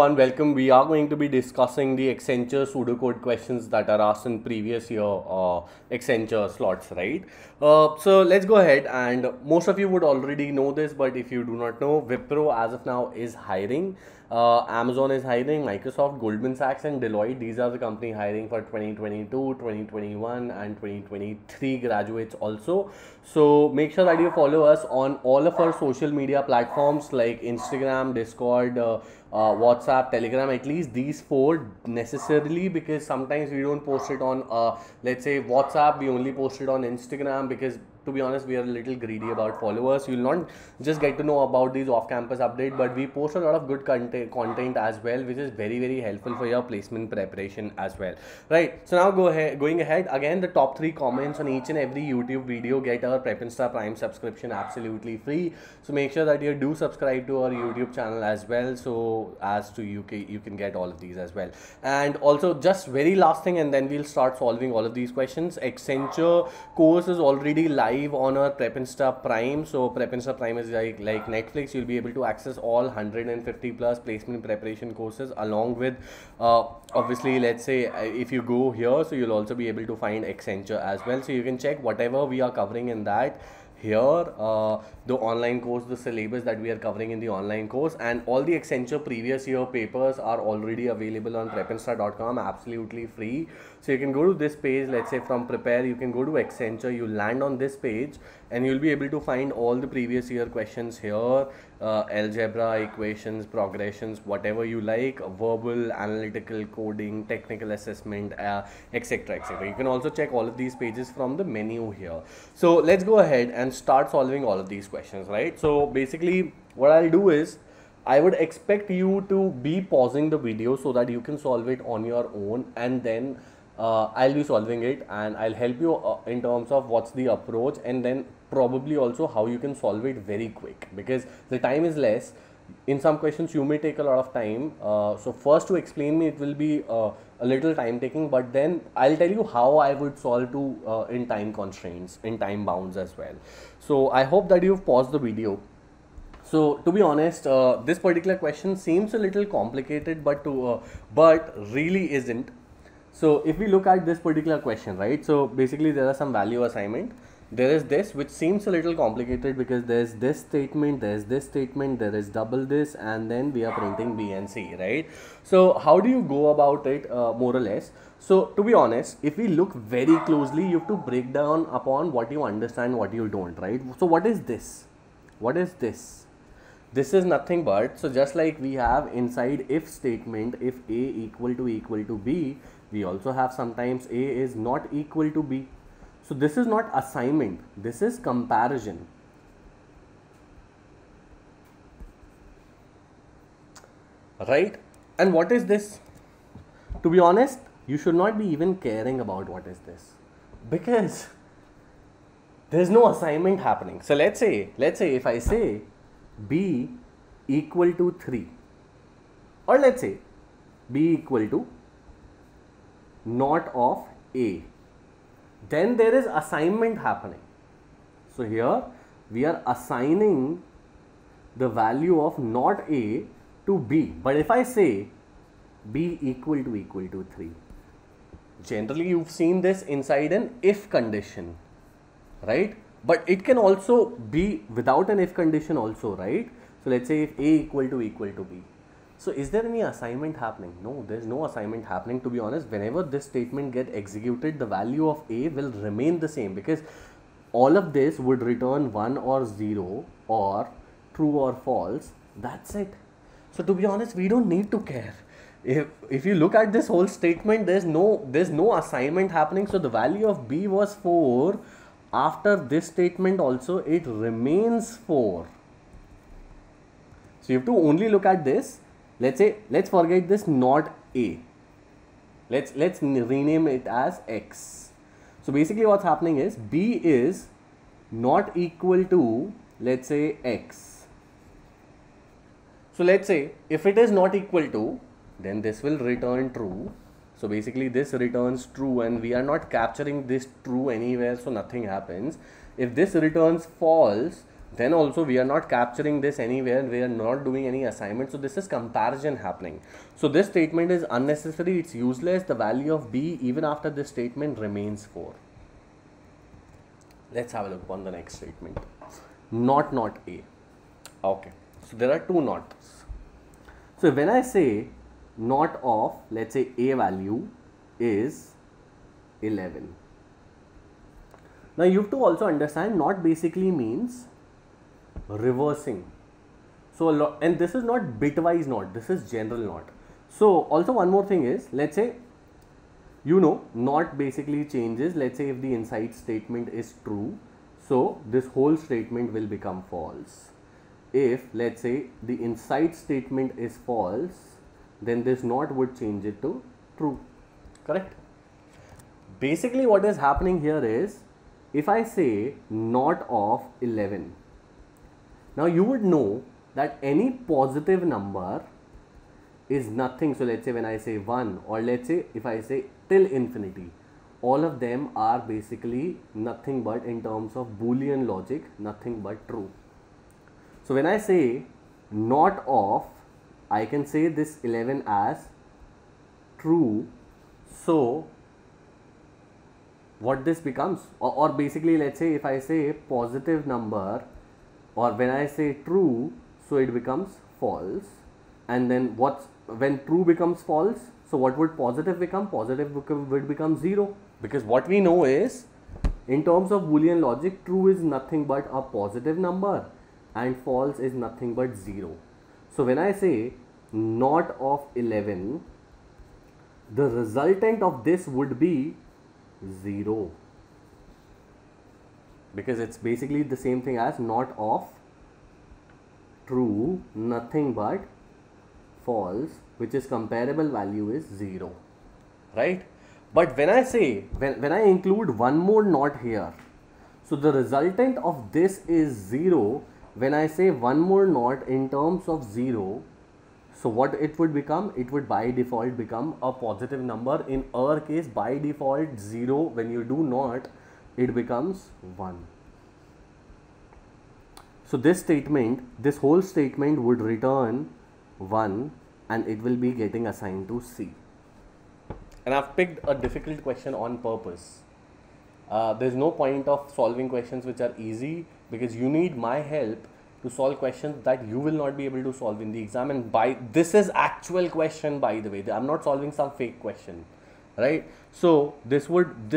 everyone, welcome. We are going to be discussing the Accenture pseudocode questions that are asked in previous year Accenture slots, right? So let's go ahead, and most of you would already know this, but if you do not know, Wipro as of now is hiring. Amazon is hiring, Microsoft, Goldman Sachs and Deloitte. These are the company hiring for 2022, 2021 and 2023 graduates also. So make sure that you follow us on all of our social media platforms like Instagram, Discord, WhatsApp, Telegram, at least these four necessarily, because sometimes we don't post it on let's say WhatsApp, we only post it on Instagram because to be honest we are a little greedy about followers. You'll not just get to know about these off-campus update, but we post a lot of good content as well, which is very helpful for your placement preparation as well, right? So now going ahead again, the top 3 comments on each and every YouTube video get our Prep Insta Prime subscription absolutely free. So make sure that you do subscribe to our YouTube channel as well, so as to you can get all of these as well. And also just very last thing, and then we'll start solving all of these questions. Accenture course is already live on our Prep Insta Prime. So Prep Insta Prime is like Netflix. You'll be able to access all 150 plus placement preparation courses along with obviously, let's say if you go here, so you'll also be able to find Accenture as well, so you can check whatever we are covering in that here, the online course, the syllabus that we are covering in the online course, and all the Accenture previous year papers are already available on prepinsta.com absolutely free. So you can go to this page, let's say from prepare, you can go to Accenture, you land on this page and you'll be able to find all the previous year questions here, algebra, equations, progressions, whatever you like, verbal, analytical, coding, technical assessment, etc. etc. You can also check all of these pages from the menu here. So let's go ahead and start solving all of these questions, right? So basically what I'll do is I would expect you to be pausing the video so that you can solve it on your own, and then I'll be solving it and I'll help you in terms of what's the approach, and then probably also how you can solve it very quick because the time is less. In some questions you may take a lot of time, so first to explain me it will be a little time taking, but then I'll tell you how I would solve to in time constraints, in time bounds as well. So I hope that you've paused the video. So to be honest, this particular question seems a little complicated, but really isn't. So if we look at this particular question, right, so basically there are some value assignment. There is this which seems a little complicated because there's this statement, there's this statement, there is double this, and then we are printing B and C, right? So how do you go about it more or less? So to be honest, if we look very closely, you have to break down upon what you understand, what you don't, right? So what is this? What is this? This is nothing but, so just like we have inside if statement, if A equal to B, we also have sometimes A is not equal to B. So this is not assignment, this is comparison. Right? And what is this? To be honest, you should not be even caring about what is this, because there's no assignment happening. So let's say if I say B equal to 3, or let's say B equal to not of A, then there is assignment happening. So here we are assigning the value of not A to B. But if I say B equal to 3, generally you've seen this inside an if condition, right? But it can also be without an if condition also, right? So let's say if A equal to B. So is there any assignment happening? No, there's no assignment happening. To be honest, whenever this statement get executed, the value of A will remain the same, because all of this would return 1 or 0 or true or false. That's it. So to be honest, we don't need to care. If you look at this whole statement, there's no assignment happening. So the value of B was 4. After this statement also, it remains 4. So you have to only look at this. Let's forget this not A. Let's rename it as X. So basically what's happening is B is not equal to, let's say, X. So let's say if it is not equal to, then this will return true. So basically this returns true, and we are not capturing this true anywhere, so nothing happens. If this returns false, then also we are not capturing this anywhere, we are not doing any assignment, so this is comparison happening. So this statement is unnecessary, it's useless. The value of B even after this statement remains 4. Let's have a look on the next statement. Not A. Okay, so there are two nots. So when I say not of, let's say A value is 11. Now you have to also understand not basically means reversing. So and this is not bitwise not, this is general not. So also one more thing is, let's say, you know, not basically changes. Let's say if the inside statement is true, so this whole statement will become false. If let's say the inside statement is false, then this not would change it to true. Correct? Basically what is happening here is, if I say not of 11, now you would know that any positive number is nothing. So let's say when I say 1, or let's say if I say till infinity, all of them are basically nothing but, in terms of Boolean logic, nothing but true. So when I say not of, I can say this 11 as true. So what this becomes, or basically let's say if I say positive number, or when I say true, so it becomes false. And then when true becomes false, so what would positive become? Positive would become 0, because what we know is, in terms of Boolean logic, true is nothing but a positive number and false is nothing but 0. So when I say not of 11, the resultant of this would be 0, because it's basically the same thing as not of true, nothing but false, which is comparable value is 0, right? But when I say, when I include one more not here, so the resultant of this is 0. When I say one more not in terms of 0, so what it would become? It would by default become a positive number. In our case, by default 0. When you do not, it becomes 1. So this statement, this whole statement would return 1, and it will be getting assigned to C. And I've picked a difficult question on purpose. There's no point of solving questions which are easy, because you need my help to solve questions that you will not be able to solve in the exam. And this is actual question, by the way. I'm not solving some fake question, right? So this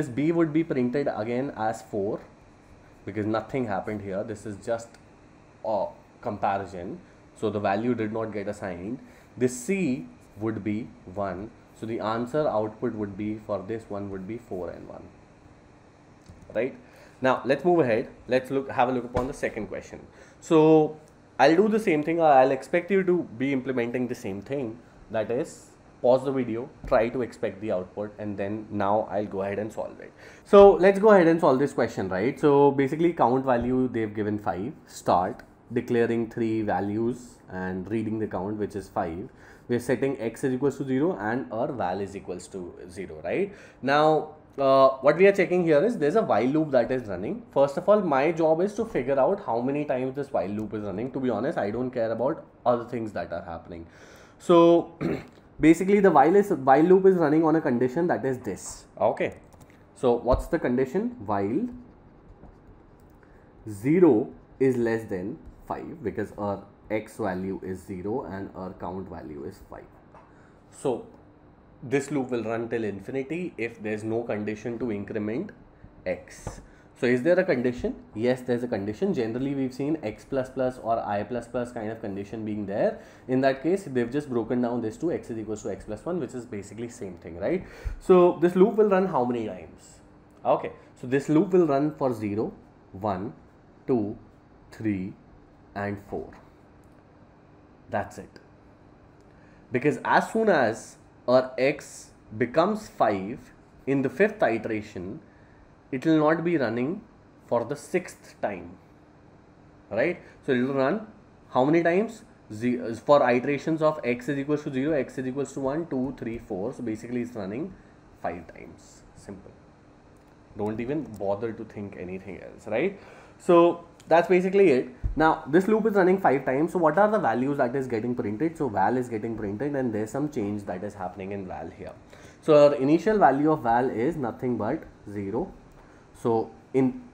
B would be printed again as 4, because nothing happened here. This is just a comparison, so the value did not get assigned. This C would be 1, so the answer output would be for this one would be 4 and 1, right? Now let's move ahead. Let's have a look upon the second question. So I'll do the same thing. I'll expect you to be implementing the same thing, that is, pause the video, try to expect the output, and then now I'll go ahead and solve it. So let's go ahead and solve this question, right? So basically count value, they've given 5, start declaring 3 values and reading the count, which is 5. We're setting x is equals to 0 and our val is equals to 0, right? Now what we are checking here is there's a while loop that is running. First of all, my job is to figure out how many times this while loop is running. To be honest, I don't care about other things that are happening. So basically the while loop is running on a condition that is this. Okay, so what's the condition? While 0 is less than 5, because our x value is 0 and our count value is 5. So this loop will run till infinity if there's no condition to increment x. So is there a condition? Yes, there's a condition. Generally we've seen x plus plus or I plus plus kind of condition being there. In that case, they've just broken down this to x is equals to x plus 1, which is basically same thing, right? So this loop will run how many times? Okay, so this loop will run for 0, 1, 2, 3 and 4. That's it. Because as soon as our x becomes 5 in the 5th iteration, it will not be running for the 6th time, right? So it will run how many times? For iterations of x is equals to 0, x is equals to 1, 2, 3, 4. So basically it's running 5 times. Simple. Don't even bother to think anything else, right? So that's basically it. Now this loop is running 5 times. So what are the values that is getting printed? So val is getting printed and there's some change that is happening in val here. So our initial value of val is nothing but 0. So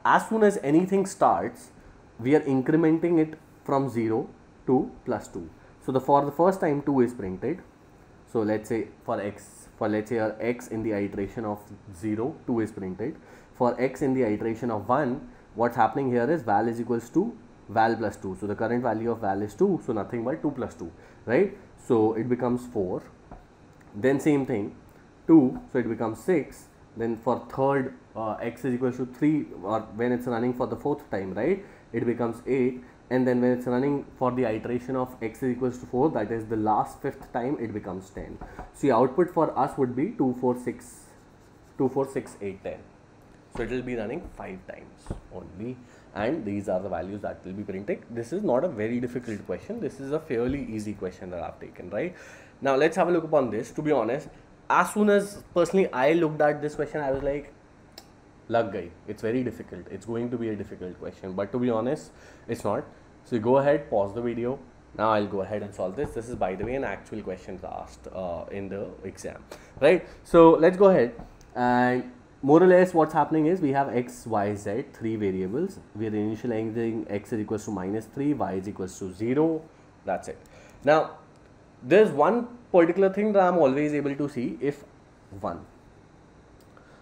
as soon as anything starts, we are incrementing it from 0 to plus 2. So for the first time 2 is printed. So let's say let's say our x in the iteration of 0, 2 is printed. For x in the iteration of 1, what's happening here is val is equals to val plus 2. So the current value of val is 2, so nothing but 2 plus 2, right? So it becomes 4. Then same thing, 2, so it becomes 6. Then for third, x is equals to 3, or when it's running for the fourth time, right, it becomes 8. And then when it's running for the iteration of x is equals to 4, that is the last fifth time, it becomes 10. So the output for us would be 2, 4, 6, 8, 10. So it will be running 5 times only, and these are the values that will be printing. This is not a very difficult question. This is a fairly easy question that I've taken, right? Now let's have a look upon this. To be honest, as soon as personally I looked at this question, I was like, lag gayi. It's very difficult. It's going to be a difficult question, but to be honest, it's not. So you go ahead, pause the video. Now I'll go ahead and solve this. This is, by the way, an actual question asked in the exam, right? So let's go ahead, and more or less what's happening is we have x, y, z, 3 variables. We are initializing x is equals to -3, y is equals to 0. That's it. Now there's one particular thing that I'm always able to see, if 1.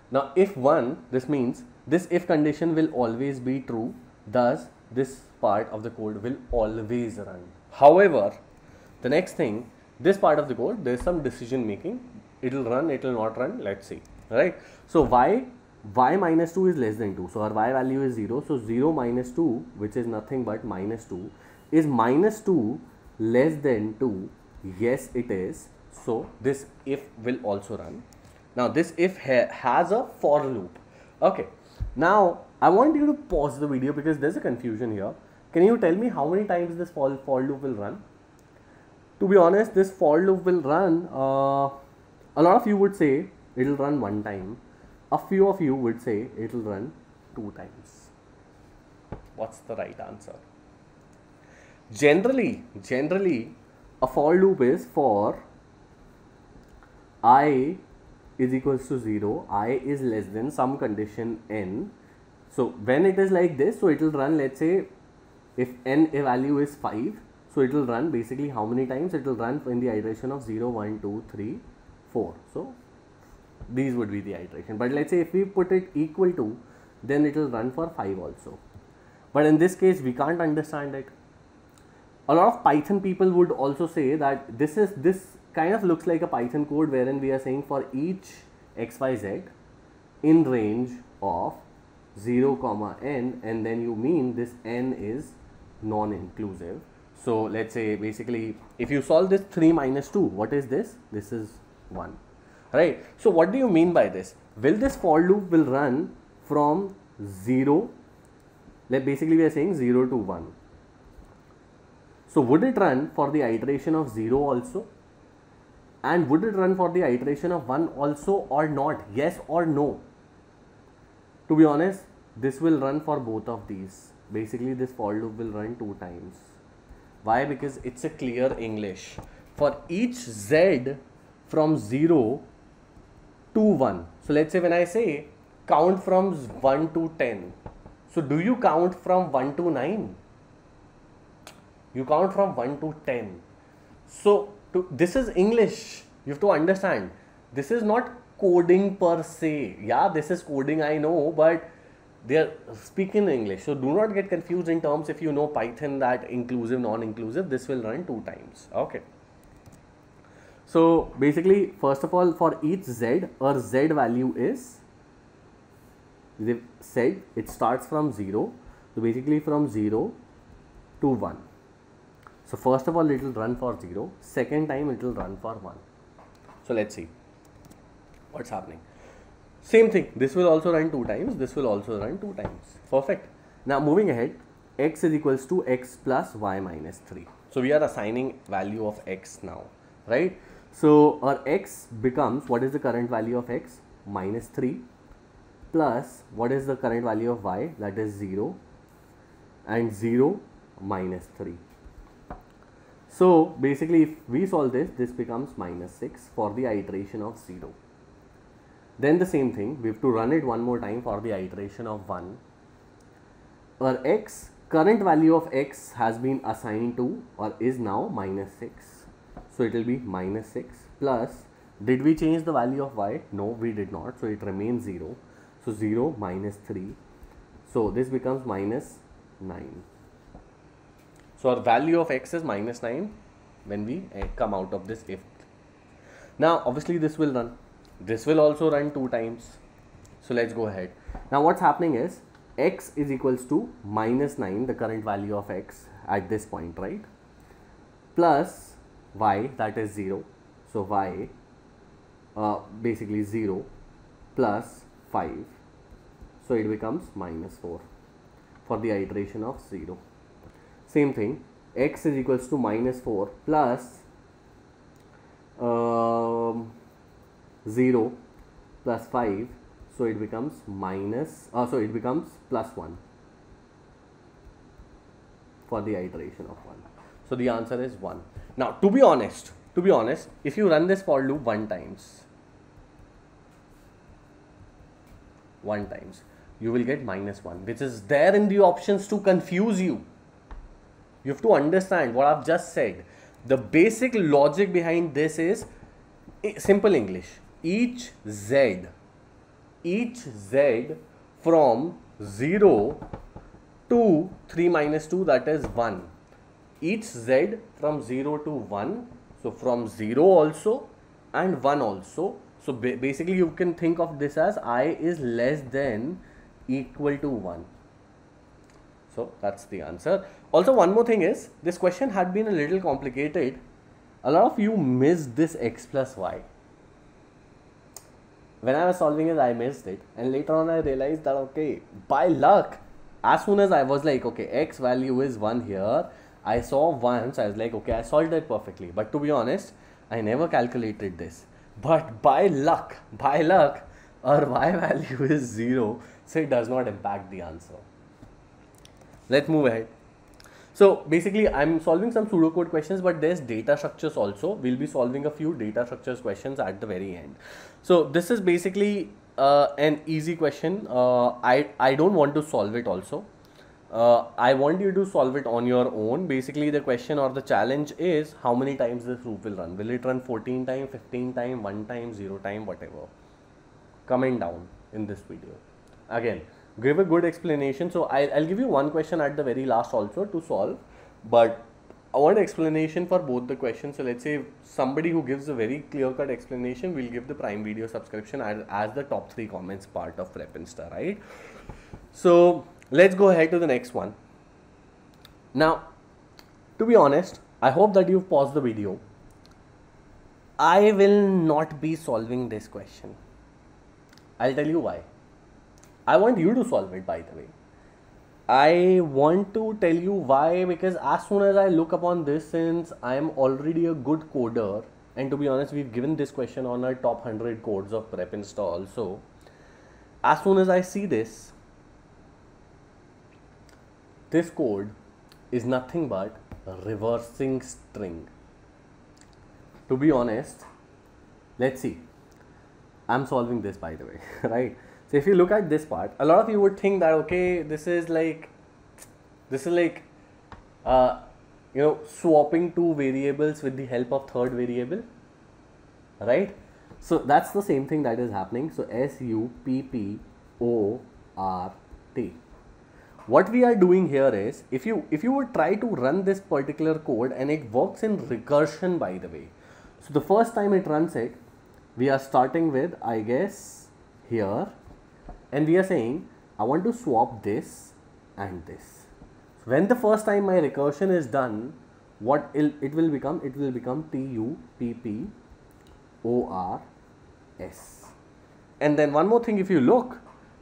Now if 1, this means this if condition will always be true, thus this part of the code will always run. However, the next thing, this part of the code, there's some decision making. It will run, it will not run, let's see, right? So y minus 2 is less than 2, so our y value is 0. So 0 minus 2, which is nothing but minus 2, is minus 2 less than 2? Yes, it is. So this if will also run. Now this if has a for loop. Okay, now I want you to pause the video because there's a confusion here. Can you tell me how many times this for loop will run? To be honest, this for loop will run, a lot of you would say it will run 1 time. A few of you would say it will run 2 times. What's the right answer? Generally, a for loop is for I is equals to 0, I is less than some condition n. So when it is like this, so it will run, let's say if n a value is 5, so it will run basically how many times? It will run in the iteration of 0, 1, 2, 3, 4. So these would be the iteration. But let's say if we put it equal to, then it will run for 5 also. But in this case, we can't understand it. A lot of Python people would also say that this kind of looks like a Python code wherein we are saying for each xyz in range of 0, n, and then you mean this n is non-inclusive. So let's say basically if you solve this 3 minus 2, what is this? This is 1, right? So what do you mean by this? Will this for loop will run from 0, like basically we are saying 0 to 1. So would it run for the iteration of 0 also? And would it run for the iteration of 1 also or not? Yes or no? To be honest, this will run for both of these. Basically this for loop will run 2 times. Why? Because it's a clear English. For each z from 0 to 1. So let's say when I say count from 1 to 10. So do you count from 1 to 9? You count from 1 to 10. So this is English. You have to understand. This is not coding per se. Yeah, this is coding, I know, but they are speaking English. So do not get confused in terms, if you know Python, that inclusive, non-inclusive, this will run 2 times. Okay. So basically, first of all, for each z, our z value is, they said it starts from 0. So basically from 0 to 1. So first of all, it will run for 0. Second time, it will run for 1. So let's see what's happening. Same thing. This will also run 2 times. This will also run 2 times. Perfect. Now moving ahead, x is equals to x plus y minus 3. So we are assigning value of x now, right? So our x becomes, what is the current value of x? Minus 3 plus what is the current value of y? That is 0. And 0 minus 3. So basically if we solve this, this becomes minus 6 for the iteration of 0. Then the same thing, we have to run it one more time for the iteration of 1. Our x, current value of x has been assigned to or is now minus 6. So it will be minus 6 plus, did we change the value of y? No, we did not. So it remains 0. So 0 minus 3. So this becomes minus 9. So our value of x is minus 9 when we come out of this if. Now obviously this will run. This will also run 2 times. So let's go ahead. Now what's happening is x is equals to minus 9, the current value of x at this point, right? Plus y, that is 0. So y basically 0 plus 5. So it becomes minus 4 for the iteration of 0. Same thing, x is equals to minus 4 plus 0 plus 5. So it becomes minus, so it becomes plus 1 for the iteration of 1. So the answer is 1. Now to be honest, if you run this for loop 1 times, you will get minus 1, which is there in the options to confuse you. You have to understand what I've just said. The basic logic behind this is simple English. Each z from 0 to 3 minus 2, that is 1. Each z from 0 to 1. So from 0 also and 1 also. So basically you can think of this as I is less than equal to 1. So that's the answer. Also one more thing is, this question had been a little complicated. A lot of you missed this x plus y. When I was solving it, I missed it, and later on I realized that okay, by luck, as soon as I was like okay, x value is 1 here, I saw 1, so I was like okay, I solved it perfectly. But to be honest, I never calculated this. But by luck, our y value is 0, so it does not impact the answer. Let's move ahead. So basically I'm solving some pseudocode questions, but there's data structures also. We'll be solving a few data structures questions at the very end. So this is basically an easy question. I don't want to solve it also. I want you to solve it on your own. Basically the question or the challenge is how many times this loop will run. Will it run 14 times, 15 times, 1 time, 0 time, whatever. Comment down in this video. Again, give a good explanation. So I'll give you one question at the very last also to solve, but I want explanation for both the questions. So let's say somebody who gives a very clear-cut explanation will give the Prime Video subscription as the top 3 comments part of Rep Insta, right? So let's go ahead to the next one. Now, to be honest, I hope that you've paused the video. I will not be solving this question. I'll tell you why. I want you to solve it, by the way. I want to tell you why, because as soon as I look upon this, since I am already a good coder, and to be honest, we've given this question on our top 100 codes of Prep Insta also. As soon as I see this code is nothing but a reversing string. To be honest, let's see. I'm solving this, by the way, right? So if you look at this part, a lot of you would think that okay, this is like swapping 2 variables with the help of third variable, right? So that's the same thing that is happening. So SUPPORT. What we are doing here is, if you would try to run this particular code, and it works in recursion, by the way. So the first time it runs it, we are starting with, I guess, here. And we are saying, I want to swap this and this. So when the first time my recursion is done, what it will become? It will become TUPPORS. And then one more thing, if you look,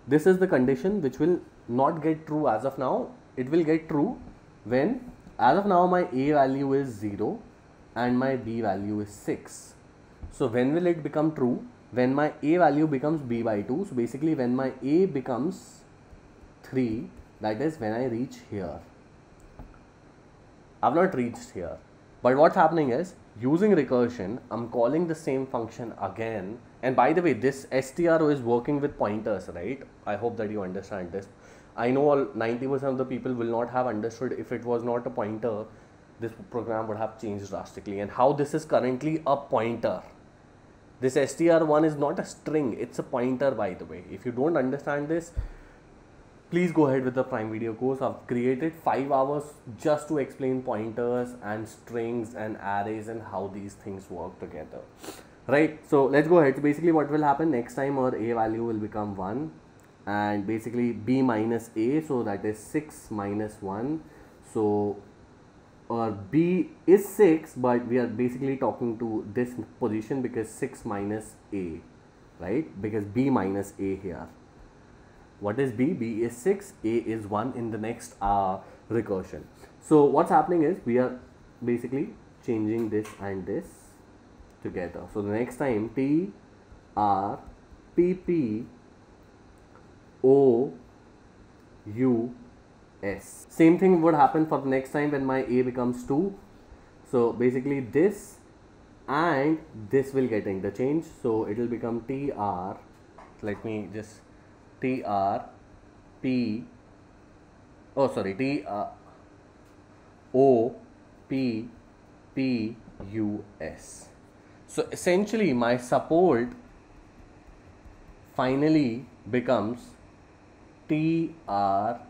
this is the condition which will not get true as of now. It will get true when, as of now, my A value is 0 and my B value is 6. So when will it become true? When my A value becomes B by 2. So basically when my A becomes 3, that is when I reach here. I've not reached here. But what's happening is, using recursion, I'm calling the same function again. And by the way, this stro is working with pointers, right? I hope that you understand this. I know 90% of the people will not have understood. If it was not a pointer, this program would have changed drastically. And how this is currently a pointer. This str1 is not a string, it's a pointer, by the way. If you don't understand this, please go ahead with the Prime Video course. I've created 5 hours just to explain pointers and strings and arrays and how these things work together. Right, so let's go ahead. So basically what will happen next time, our a value will become 1 and basically b minus a, so that is 6 minus 1. So our b is 6, but we are basically talking to this position because 6 minus a, right? Because b minus a here. What is b? B is 6, a is 1 in the next recursion. So what's happening is, we are basically changing this and this together. So the next time, t r p p o u s. Same thing would happen for the next time when my a becomes 2. So basically this and this will get interchanged. So it will become t r, let me just T R P, oh sorry, T O P P U S. So essentially my support finally becomes T R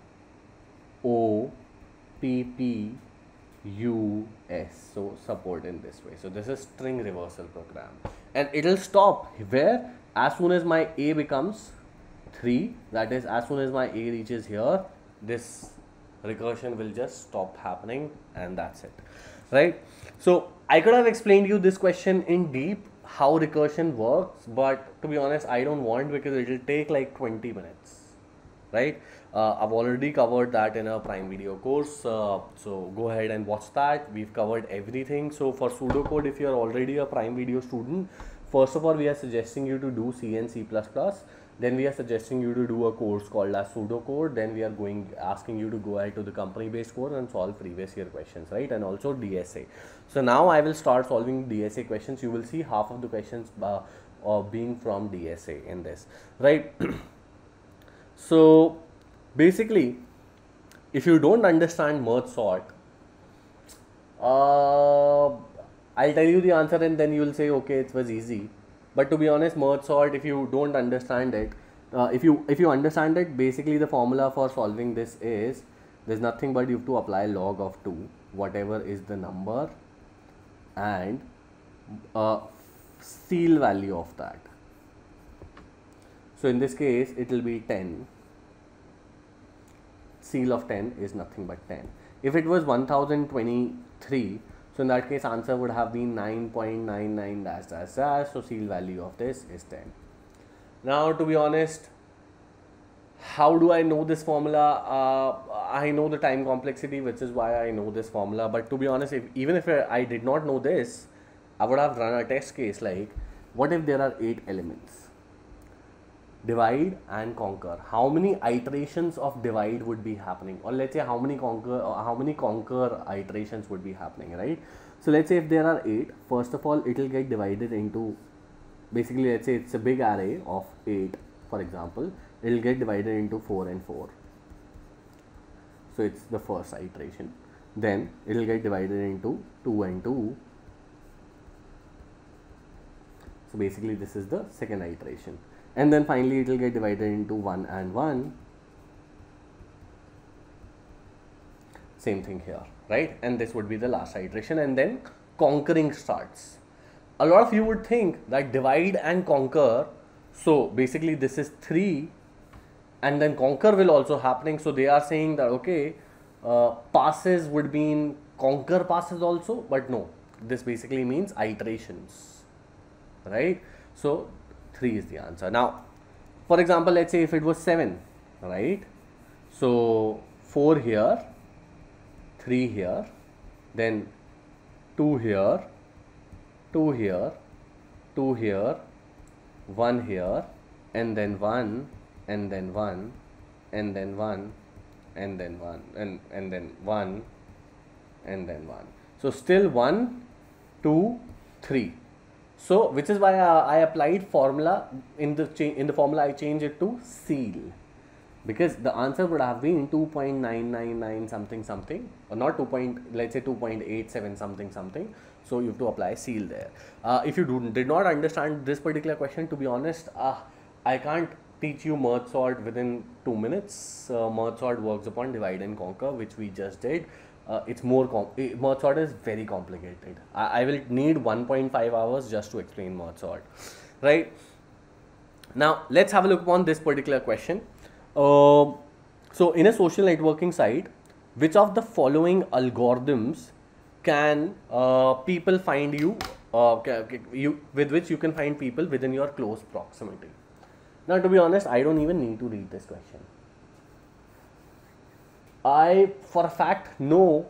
O P P U S. So support in this way. So this is string reversal program, and it will stop where, as soon as my a becomes 3, that is, as soon as my a reaches here, this recursion will just stop happening, and that's it, right? So I could have explained you this question in deep, how recursion works, but to be honest, I don't want, because it will take like 20 minutes, right? I've already covered that in a Prime Video course, so go ahead and watch that. We've covered everything. So for pseudocode, if you're already a Prime Video student, first of all, we are suggesting you to do C and C++. Then we are suggesting you to do a course called as pseudocode. Then we are asking you to go ahead to the company based course and solve previous year questions, right? And also DSA. So now I will start solving DSA questions. You will see half of the questions being from DSA in this, right? So basically, if you don't understand merge sort, I'll tell you the answer and then you will say, okay, it was easy. But to be honest, merge sort, if you don't understand it, if you understand it, basically the formula for solving this is, there's nothing but you have to apply log of 2, whatever is the number, and seal value of that. So in this case, it will be 10. Seal of 10 is nothing but 10. If it was 1023, so in that case, answer would have been 9.99 dash dash dash. So seal value of this is 10. Now, to be honest, how do I know this formula? I know the time complexity, which is why I know this formula. But to be honest, even if I did not know this, I would have run a test case like, what if there are 8 elements? Divide and conquer. How many iterations of divide would be happening, or let's say how many conquer iterations would be happening, right? So let's say if there are 8, first of all, it will get divided into, basically let's say it's a big array of 8, for example, it will get divided into 4 and 4. So it's the first iteration. Then it will get divided into 2 and 2. So basically this is the second iteration. And then finally it will get divided into 1 and 1. Same thing here, right? And this would be the last iteration, and then conquering starts. A lot of you would think that divide and conquer, so basically this is 3 and then conquer will also happening. So they are saying that, okay, passes would mean conquer passes also, but no, this basically means iterations, right? So 3 is the answer. Now, for example, let's say if it was 7, right? So 4 here, 3 here, then 2 here, 2 here, 2 here, 1 here, and then 1, and then 1, and then 1, and then 1, and then 1, and then 1. So still 1, 2, 3. So which is why I applied formula in the formula I changed it to seal, because the answer would have been 2.999 something something, or not 2. Let's say 2.87 something something. So you have to apply seal there. If you did not understand this particular question, to be honest, I can't teach you merge sort within 2 minutes. Merge sort works upon divide and conquer, which we just did. It's more merge sort is very complicated. I will need 1.5 hours just to explain merge sort, right? Now let's have a look upon this particular question. So in a social networking site, which of the following algorithms can people find you, with which you can find people within your close proximity? Now, to be honest, I don't even need to read this question. I, for a fact, know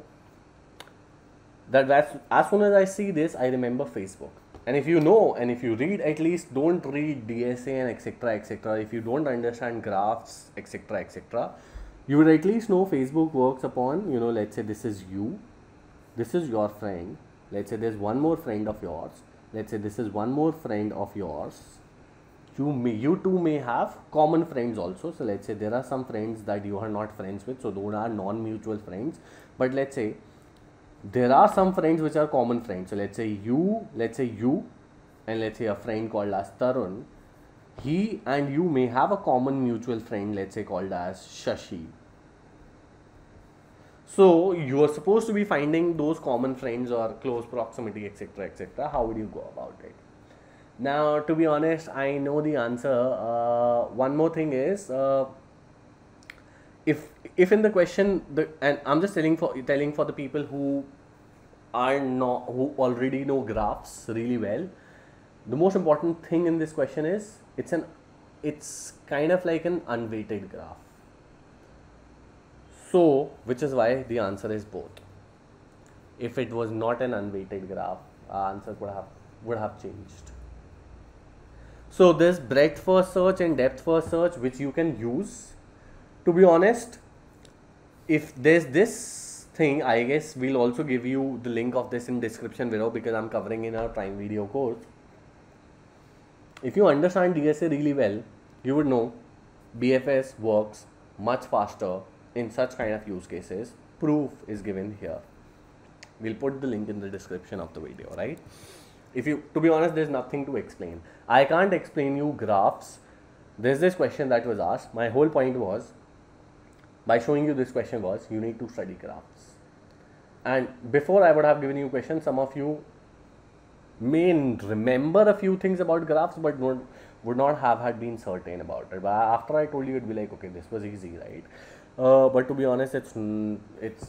that as soon as I see this, I remember Facebook. And if you know, and if you read, at least don't read DSA and etc. If you don't understand graphs, etc., you would at least know Facebook works upon, let's say this is you, this is your friend, let's say there's one more friend of yours, let's say this is one more friend of yours. You two may have common friends also. So let's say there are some friends that you are not friends with, so those are non-mutual friends. But let's say there are some friends which are common friends. So let's say you, and let's say a friend called as Tarun. He and you may have a common mutual friend, let's say called as Shashi. So you are supposed to be finding those common friends or close proximity, etc. How would you go about it? Now, to be honest, I know the answer. One more thing is, if in the question, and I'm just telling for the people who already know graphs really well, the most important thing in this question is it's kind of like an unweighted graph. So, which is why the answer is both. If it was not an unweighted graph, our answer would have changed. So this breadth first search and depth first search, which you can use. To be honest, if there's this thing, I guess we'll also give you the link of this in description below, because I'm covering in our Prime Video course. If you understand DSA really well, you would know BFS works much faster in such kind of use cases. Proof is given here. We'll put the link in the description of the video, right? To be honest, there's nothing to explain. I can't explain you graphs. There's this question that was asked. My whole point was, by showing you this question was, you need to study graphs. And before I would have given you questions, some of you may remember a few things about graphs, but would not have had been certain about it. But after I told you, it'd be like, okay, this was easy, right? But to be honest, it's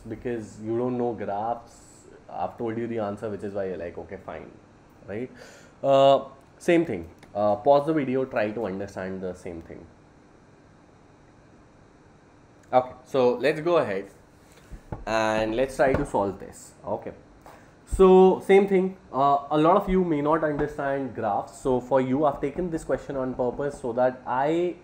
because you don't know graphs. I've told you the answer, which is why you're like, okay, fine, right? Same thing. Pause the video, try to understand the same thing. Okay, so let's go ahead and let's try to solve this. Okay, so same thing. A lot of you may not understand graphs. So for you, I've taken this question on purpose so that I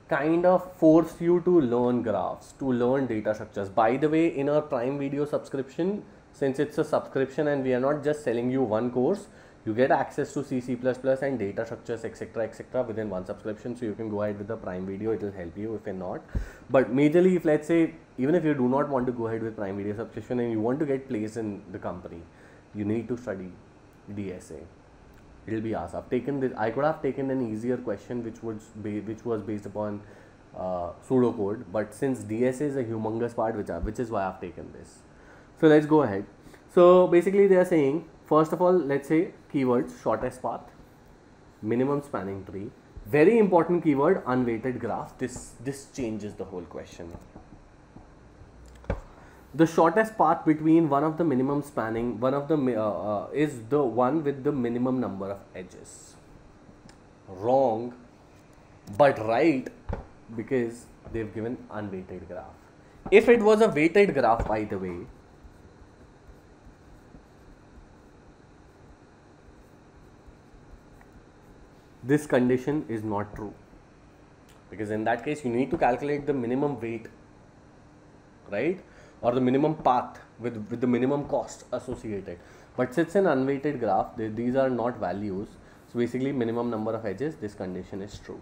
kind of force you to learn graphs, to learn data structures. By the way, in our Prime Video subscription, since it's a subscription and we are not just selling you one course, you get access to C++ and data structures, etc. within one subscription. So you can go ahead with the Prime Video. It will help you if you're not. But majorly, if let's say, even if you do not want to go ahead with Prime Video subscription and you want to get placed in the company, you need to study DSA. It will be asked. I've taken this. I could have taken an easier question which was based upon pseudocode, but since DSA is a humongous part, which is why I've taken this. So let's go ahead. So basically, they are saying, first of all, let's say keywords: shortest path, minimum spanning tree. Very important keyword: unweighted graph. This changes the whole question. The shortest path between one of the minimum spanning, is the one with the minimum number of edges. Wrong, but right, because they've given unweighted graph. If it was a weighted graph, by the way, this condition is not true, because in that case you need to calculate the minimum weight, right, or the minimum path with the minimum cost associated. But since an unweighted graph, these are not values. So basically minimum number of edges, this condition is true.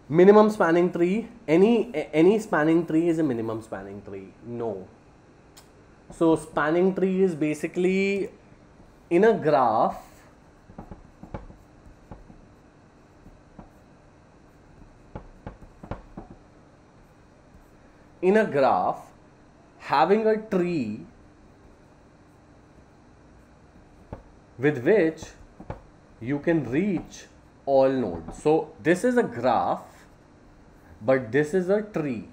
Minimum spanning tree, any spanning tree is a minimum spanning tree? No. So spanning tree is basically in a graph, having a tree with which you can reach all nodes. So this is a graph, but this is a tree.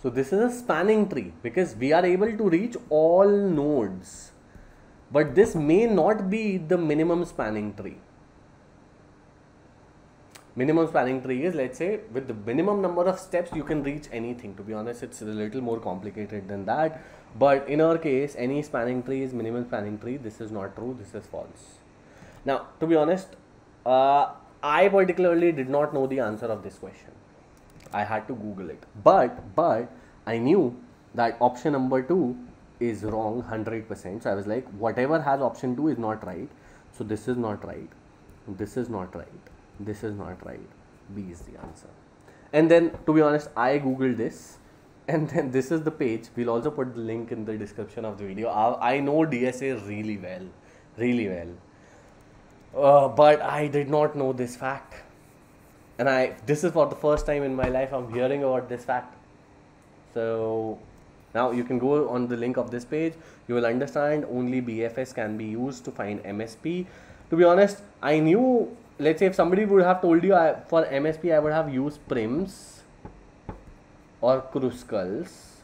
So this is a spanning tree because we are able to reach all nodes, but this may not be the minimum spanning tree. Minimum spanning tree is, let's say, with the minimum number of steps you can reach anything. To be honest, it's a little more complicated than that, but in our case, any spanning tree is minimum spanning tree. This is not true, this is false. Now, to be honest, I particularly did not know the answer of this question. I had to Google it, but I knew that option number 2 is wrong 100%. So I was like, whatever has option 2 is not right. So this is not right, this is not right, this is not right, B is the answer. And then, to be honest, I googled this, and then this is the page. We'll also put the link in the description of the video. I know DSA really well, but I did not know this fact, and this is for the first time in my life I'm hearing about this fact. So now you can go on the link of this page, you will understand only BFS can be used to find MSP. To be honest, I knew, let's say if somebody would have told you for MSP I would have used prims or Kruskal's,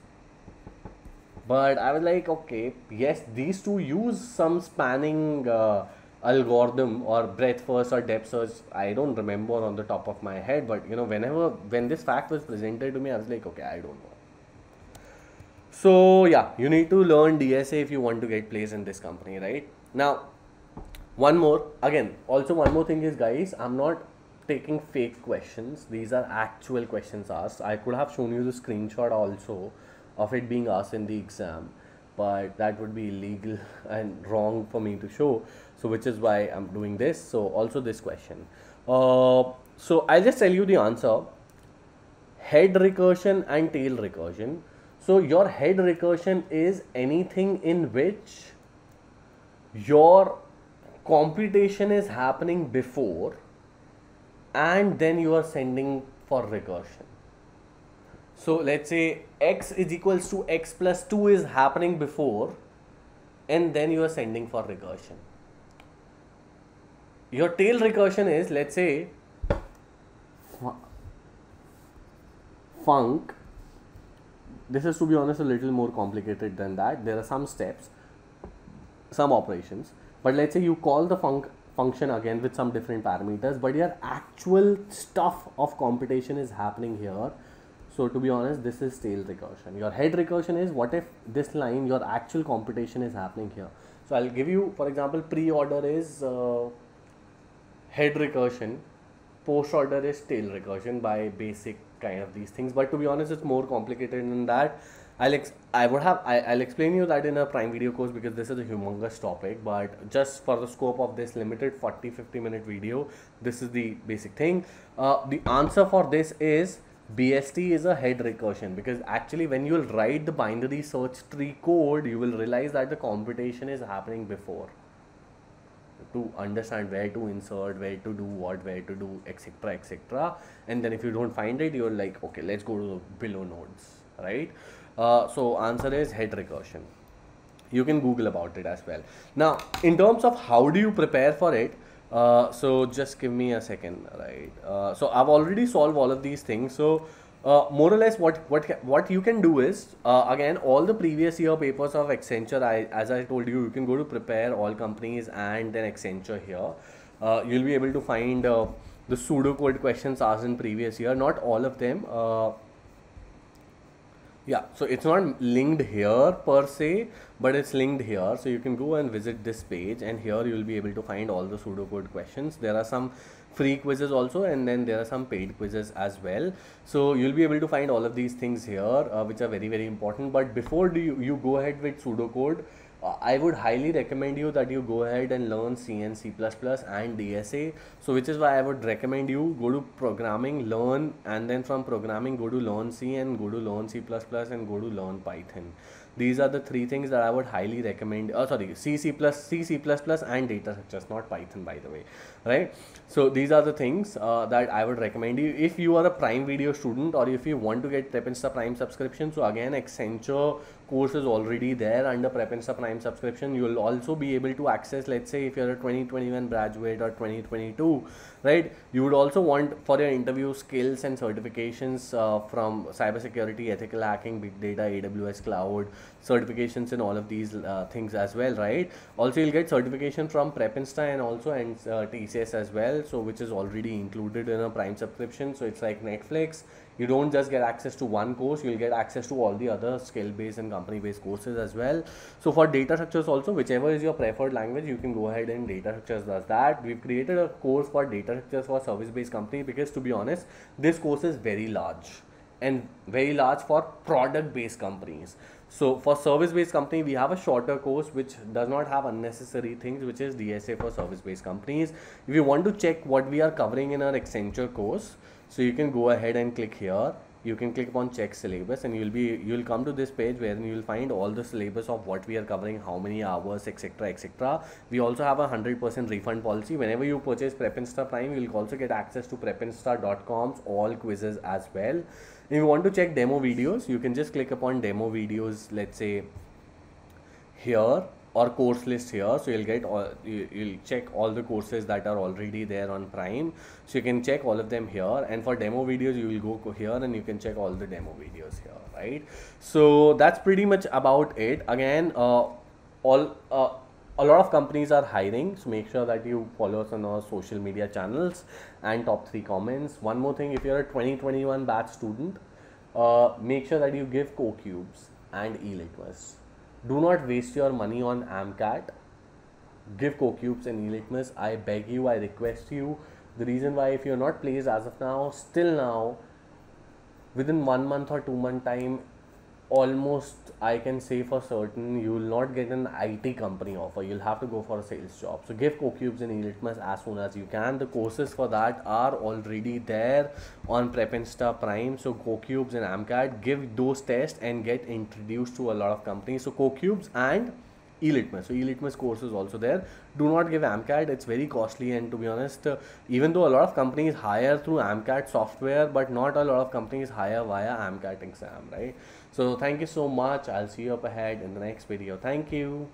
but I was like, okay, yes, these two use some spanning algorithm or breadth first or depth search. I don't remember on the top of my head, but you know, when this fact was presented to me, I was like, okay, I don't know. So yeah, you need to learn DSA if you want to get placed in this company, right? Now, one more thing is, guys, I'm not taking fake questions. These are actual questions asked. I could have shown you the screenshot also of it being asked in the exam, but that would be illegal and wrong for me to show. So which is why I'm doing this. So also this question. So I'll just tell you the answer. Head recursion and tail recursion. So your head recursion is anything in which your computation is happening before and then you are sending for recursion. So let's say x is equals to x plus 2 is happening before and then you are sending for recursion. Your tail recursion is, let's say, func. This is, to be honest, a little more complicated than that. There are some steps, some operations, but let's say you call the function again with some different parameters, but your actual stuff of computation is happening here. So to be honest, this is tail recursion. Your head recursion is, what if this line, your actual computation is happening here. So I'll give you, for example, pre-order is head recursion, post-order is tail recursion by basic kind of these things. But to be honest, it's more complicated than that. I'll explain you that in a prime video course because this is a humongous topic, but just for the scope of this limited 40-50 minute video, this is the basic thing. The answer for this is BST is a head recursion, because actually when you will write the binary search tree code, you will realize that the computation is happening before, to understand where to insert, where to do what, where to do, etc, etc. And then if you don't find it, you're like, okay, let's go to the below nodes, right? So answer is head recursion. You can Google about it as well. Now, in terms of how do you prepare for it, so just give me a second, right? So I've already solved all of these things. So more or less what you can do is, again, all the previous year papers of Accenture, as I told you, you can go to prepare all companies and then Accenture here. You'll be able to find the pseudocode questions asked in previous year, not all of them. Yeah, so it's not linked here per se, but it's linked here. So you can go and visit this page, and here you'll be able to find all the pseudocode questions. There are some free quizzes also, and then there are some paid quizzes as well. So you'll be able to find all of these things here, which are very, very important. But before you go ahead with pseudocode, I would highly recommend you that you go ahead and learn C and C++ and DSA. So which is why I would recommend you go to programming, learn, and then from programming go to learn C and go to learn C++ and go to learn Python. These are the three things that I would highly recommend. Oh, sorry, C++, and data structures, not Python, by the way, right? So these are the things that I would recommend you if you are a Prime Video student, or if you want to get Prep Insta Prime subscription. So again, Accenture course is already there under Prep Insta Prime subscription. You will also be able to access, let's say if you're a 2021 graduate or 2022, right? You would also want for your interview skills and certifications from cybersecurity, ethical hacking, big data, AWS cloud, certifications in all of these things as well, right? Also you'll get certification from Prep Insta and also TCS as well, so which is already included in a Prime subscription. So it's like Netflix. You don't just get access to one course, you'll get access to all the other skill-based and company-based courses as well. So for data structures also, whichever is your preferred language, you can go ahead and data structures does that. We've created a course for data structures for service-based company because, to be honest, this course is very large and very large for product-based companies. So for service-based company, we have a shorter course which does not have unnecessary things, which is DSA for service-based companies. If you want to check what we are covering in our Accenture course, so you can go ahead and click here. You can click upon check syllabus, and you'll come to this page where you'll find all the syllabus of what we are covering, how many hours, etc, etc. We also have a 100% refund policy. Whenever you purchase Prep Insta Prime, you'll also get access to prepinsta.com's all quizzes as well. If you want to check demo videos, you can just click upon demo videos, let's say here, or course list here. So you'll get all, you'll check all the courses that are already there on Prime, so you can check all of them here. And for demo videos, you will go here and you can check all the demo videos here, right? So that's pretty much about it. Again, a lot of companies are hiring, so make sure that you follow us on our social media channels. And top 3 comments. One more thing, if you're a 2021 batch student, make sure that you give CoCubes and eLitmus. Do not waste your money on AMCAT. Give CoCubes and eLitmus. I beg you, I request you. The reason why, if you're not placed as of now, still now, within 1 month or 2 month time, almost I can say for certain you will not get an IT company offer. You'll have to go for a sales job. So give CoCubes and eLitmus as soon as you can. The courses for that are already there on Prep Insta Prime. So CoCubes and AMCAT, give those tests and get introduced to a lot of companies. So CoCubes and eLitmus. So eLitmus course is also there. Do not give AMCAT. It's very costly, and to be honest, even though a lot of companies hire through AMCAT software, but not a lot of companies hire via AMCAT exam, right? So thank you so much. I'll see you up ahead in the next video. Thank you.